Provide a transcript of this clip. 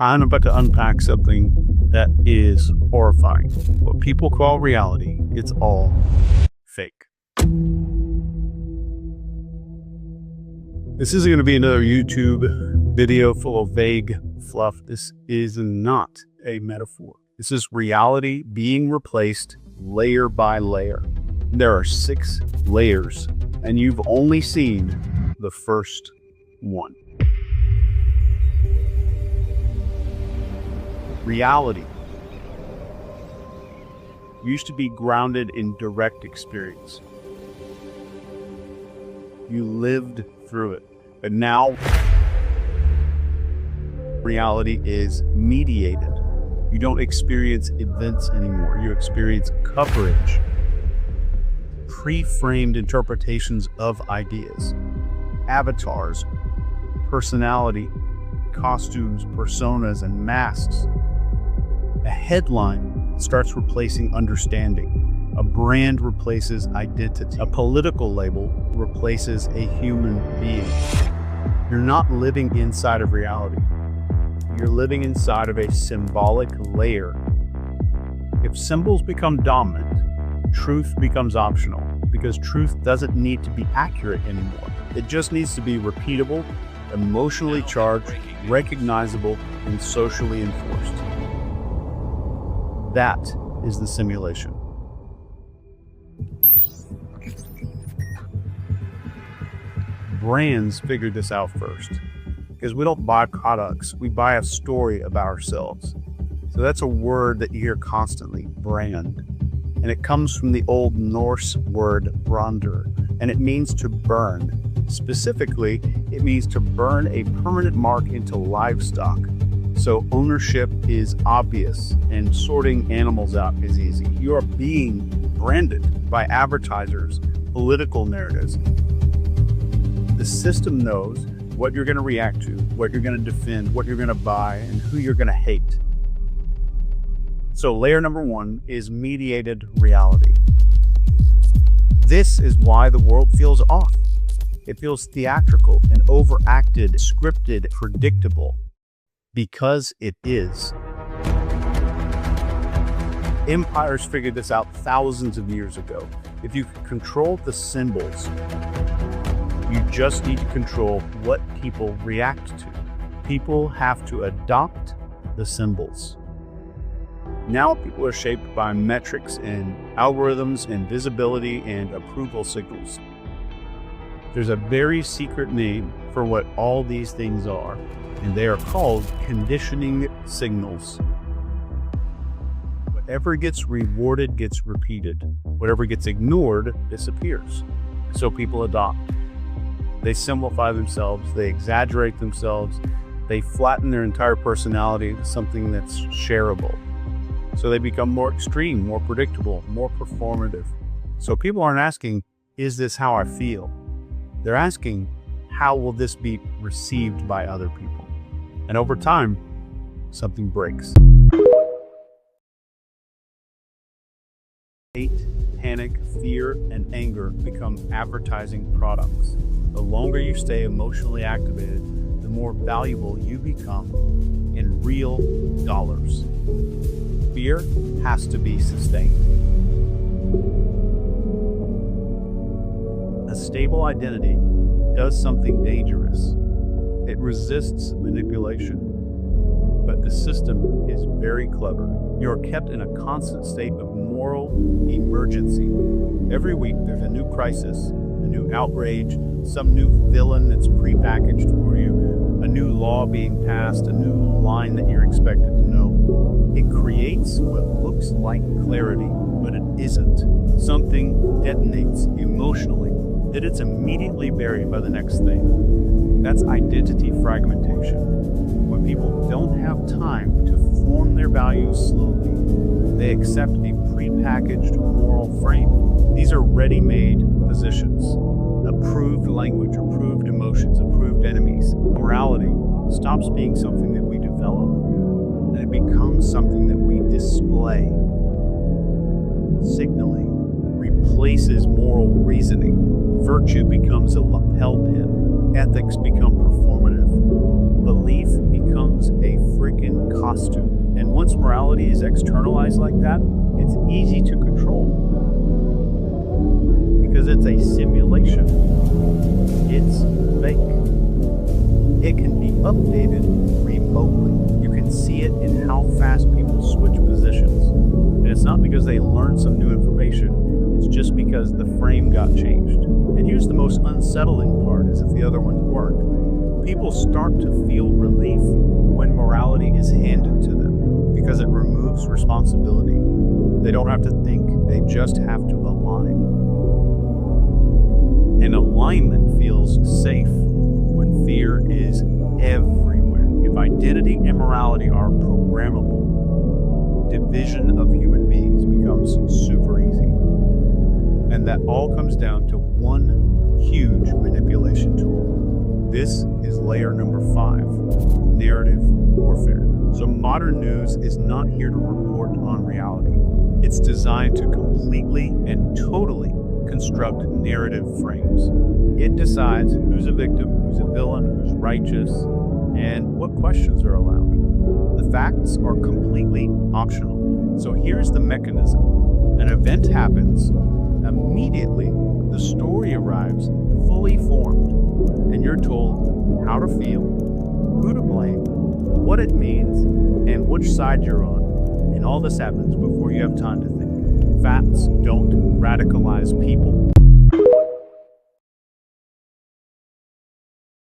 I'm about to unpack something that is horrifying. What people call reality, it's all fake. This isn't going to be another YouTube video full of vague fluff. This is not a metaphor. This is reality being replaced layer by layer. There are 6 layers, and you've only seen the first one. Reality used to be grounded in direct experience. You lived through it. But now, reality is mediated. You don't experience events anymore. You experience coverage, pre-framed interpretations of ideas, avatars, personality, costumes, personas, and masks. A headline starts replacing understanding. A brand replaces identity. A political label replaces a human being. You're not living inside of reality. You're living inside of a symbolic layer. If symbols become dominant, truth becomes optional, because truth doesn't need to be accurate anymore. It just needs to be repeatable, emotionally charged, recognizable, and socially enforced. That is the simulation. Brands figured this out first, because we don't buy products, we buy a story about ourselves. So that's a word that you hear constantly, brand. And it comes from the Old Norse word brandr, and it means to burn. Specifically, it means to burn a permanent mark into livestock. So ownership is obvious and sorting animals out is easy. You are being branded by advertisers, political narratives. The system knows what you're going to react to, what you're going to defend, what you're going to buy, and who you're going to hate. So layer number 1 is mediated reality. This is why the world feels off. It feels theatrical and overacted, scripted, predictable. Because it is. Empires figured this out thousands of years ago. If you can control the symbols, you just need to control what people react to. People have to adopt the symbols. Now people are shaped by metrics and algorithms and visibility and approval signals. There's a very secret name for what all these things are, and they are called conditioning signals. Whatever gets rewarded gets repeated. Whatever gets ignored disappears. So people adopt. They simplify themselves, they exaggerate themselves, they flatten their entire personality into something that's shareable. So they become more extreme, more predictable, more performative. So people aren't asking, is this how I feel? They're asking, how will this be received by other people? And over time, something breaks. Hate, panic, fear, and anger become advertising products. The longer you stay emotionally activated, the more valuable you become in real dollars. Fear has to be sustained. A stable identity does something dangerous. It resists manipulation. But the system is very clever. You are kept in a constant state of moral emergency. Every week there's a new crisis, a new outrage, some new villain that's prepackaged for you, a new law being passed, a new line that you're expected to know. It creates what looks like clarity, but it isn't. Something detonates emotionally, that it's immediately buried by the next thing. That's identity fragmentation. When people don't have time to form their values slowly, they accept a prepackaged moral frame. These are ready-made positions. Approved language, approved emotions, approved enemies. Morality stops being something that we develop, and it becomes something that we display. Signaling replaces moral reasoning. Virtue becomes a lapel pin. Ethics become performative. Belief becomes a freaking costume. And once morality is externalized like that, it's easy to control. Because it's a simulation. It's fake. It can be updated remotely. You can see it in how fast people switch positions. And it's not because they learned some new information, it's just because the frame got changed. And here's the most unsettling part, is if the other ones weren't. People start to feel relief when morality is handed to them, because it removes responsibility. They don't have to think, they just have to align. And alignment feels safe when fear is everywhere. If identity and morality are programmable, division of human beings becomes super easy. And that all comes down to one huge manipulation tool. This is layer number 5, narrative warfare. So modern news is not here to report on reality. It's designed to completely and totally construct narrative frames. It decides who's a victim, who's a villain, who's righteous, and what questions are allowed. The facts are completely optional. So here's the mechanism. An event happens, immediately the story arrives fully formed, and you're told how to feel, who to blame, what it means, and which side you're on. And all this happens before you have time to think. Facts don't radicalize people.